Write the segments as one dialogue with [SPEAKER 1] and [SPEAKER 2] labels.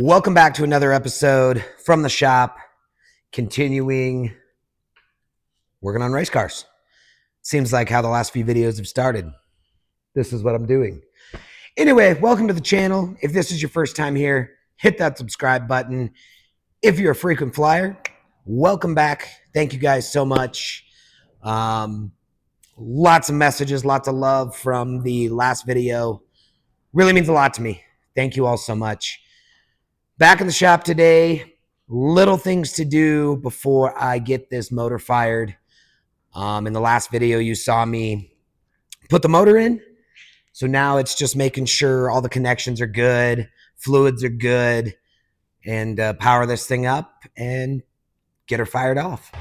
[SPEAKER 1] Welcome back to another episode from the shop, continuing working on race cars. Seems like how the last few videos have started. This is what I'm doing. Anyway, welcome to the channel. If this is your first time here, hit that subscribe button. If you're a frequent flyer, welcome back. Thank you guys so much. Lots of messages, lots of love from the last video. Really means a lot to me. Thank you all so much. Back in the shop today, little things to do before I get this motor fired. In the last video, you saw me put the motor in. So now it's just making sure all the connections are good, fluids are good, and power this thing up and get her fired off.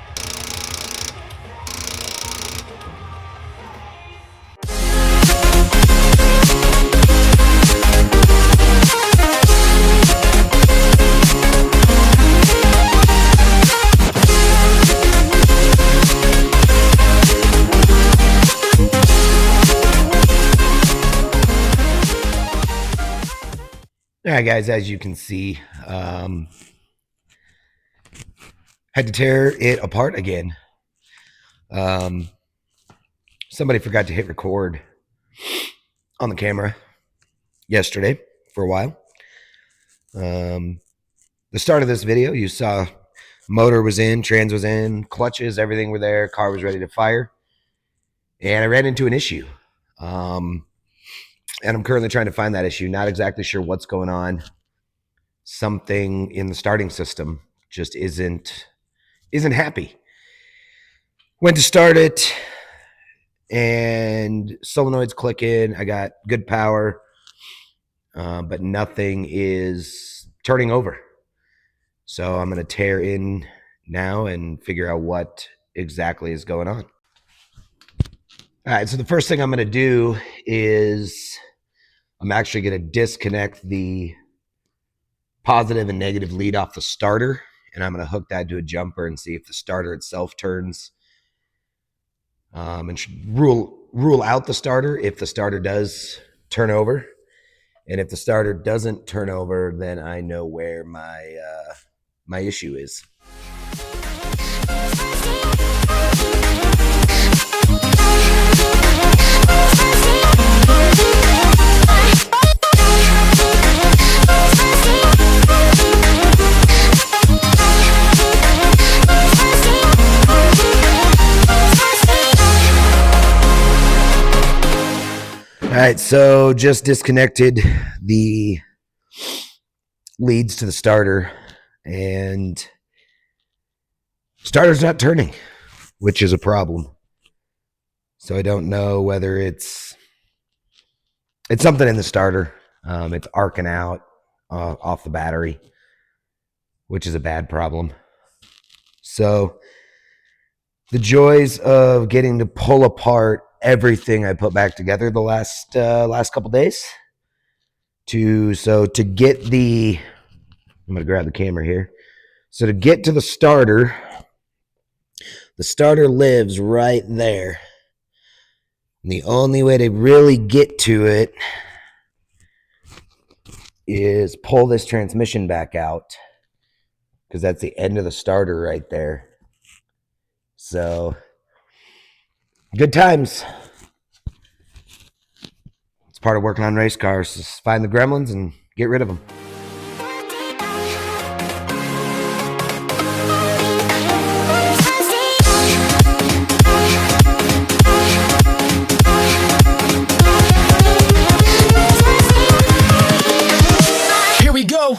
[SPEAKER 1] All right, guys, as you can see, had to tear it apart again. Somebody forgot to hit record on the camera yesterday for a while. The start of this video, you saw motor was in, trans was in, clutches, everything were there, car was ready to fire. And I ran into an issue. And I'm currently trying to find that issue. Not exactly sure what's going on. Something in the starting system just isn't happy. Went to start it, and solenoid's clicking. I got good power, but nothing is turning over. So I'm going to tear in now and figure out what exactly is going on. All right, so the first thing I'm going to do is I'm actually going to disconnect the positive and negative lead off the starter, and I'm going to hook that to a jumper and see if the starter itself turns, and rule out the starter if the starter does turn over. And if the starter doesn't turn over, then I know where my issue is. All right, so just disconnected the leads to the starter, and starter's not turning, which is a problem. So I don't know whether it's something in the starter. It's arcing out off the battery, which is a bad problem. So the joys of getting to pull apart everything I put back together the last couple days. To get the, I'm gonna grab the camera here. So to get to the starter lives right there. And the only way to really get to it is pull this transmission back out, because that's the end of the starter right there. So good times. It's part of working on race cars. Just find the gremlins and get rid of them.
[SPEAKER 2] Here we go.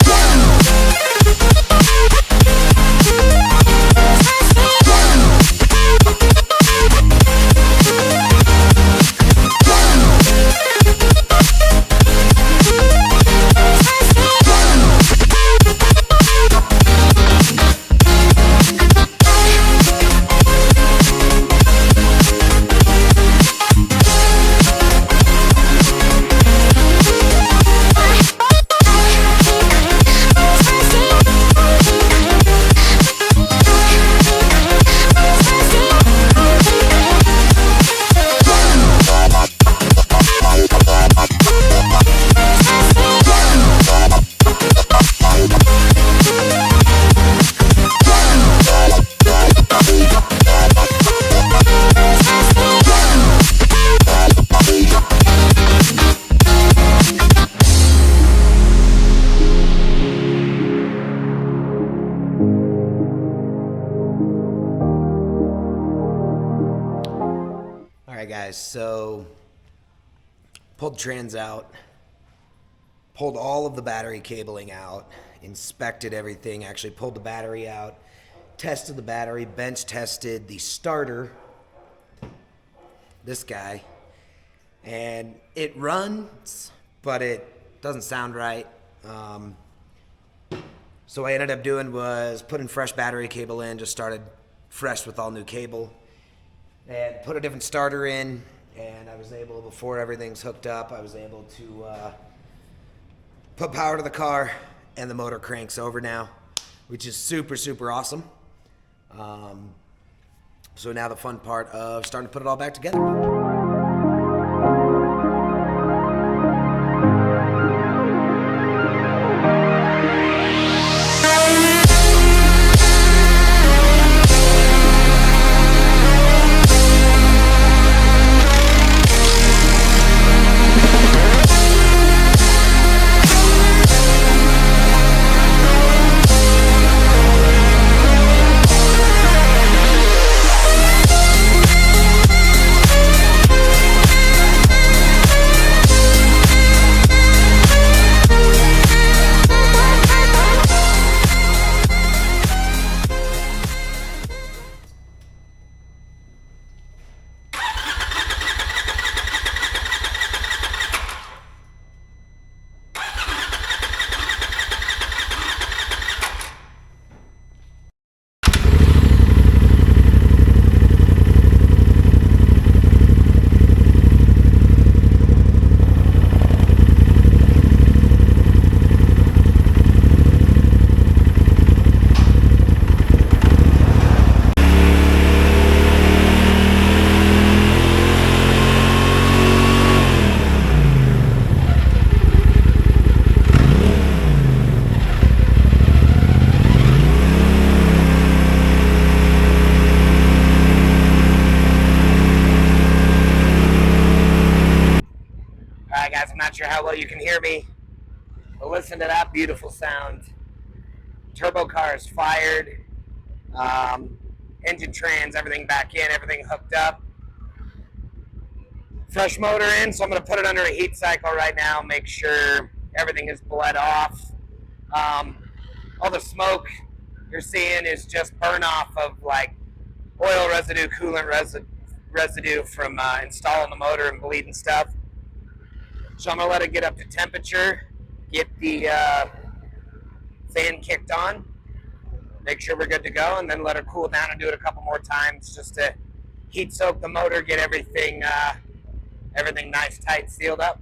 [SPEAKER 1] Alright guys, so pulled the trans out, pulled all of the battery cabling out, inspected everything, actually pulled the battery out, tested the battery, bench tested the starter, this guy, and it runs, but it doesn't sound right. So what I ended up doing was putting fresh battery cable in, just started fresh with all new cable, and put a different starter in, and I was able, before everything's hooked up, I was able to put power to the car, and the motor cranks over now, which is super, super awesome. So now the fun part of starting to put it all back together. Alright guys, I'm not sure how well you can hear me, but listen to that beautiful sound. Turbo car is fired, engine trans, everything back in, everything hooked up. Fresh motor in, so I'm going to put it under a heat cycle right now, make sure everything is bled off. All the smoke you're seeing is just burn off of like oil residue, coolant residue from installing the motor and bleeding stuff. So I'm going to let it get up to temperature, get the fan kicked on, make sure we're good to go, and then let her cool down and do it a couple more times just to heat soak the motor, get everything nice, tight, sealed up.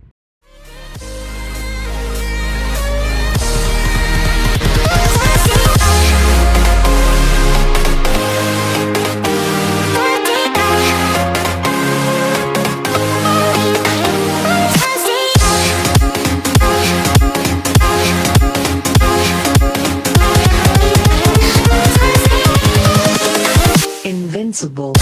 [SPEAKER 3] Invincible.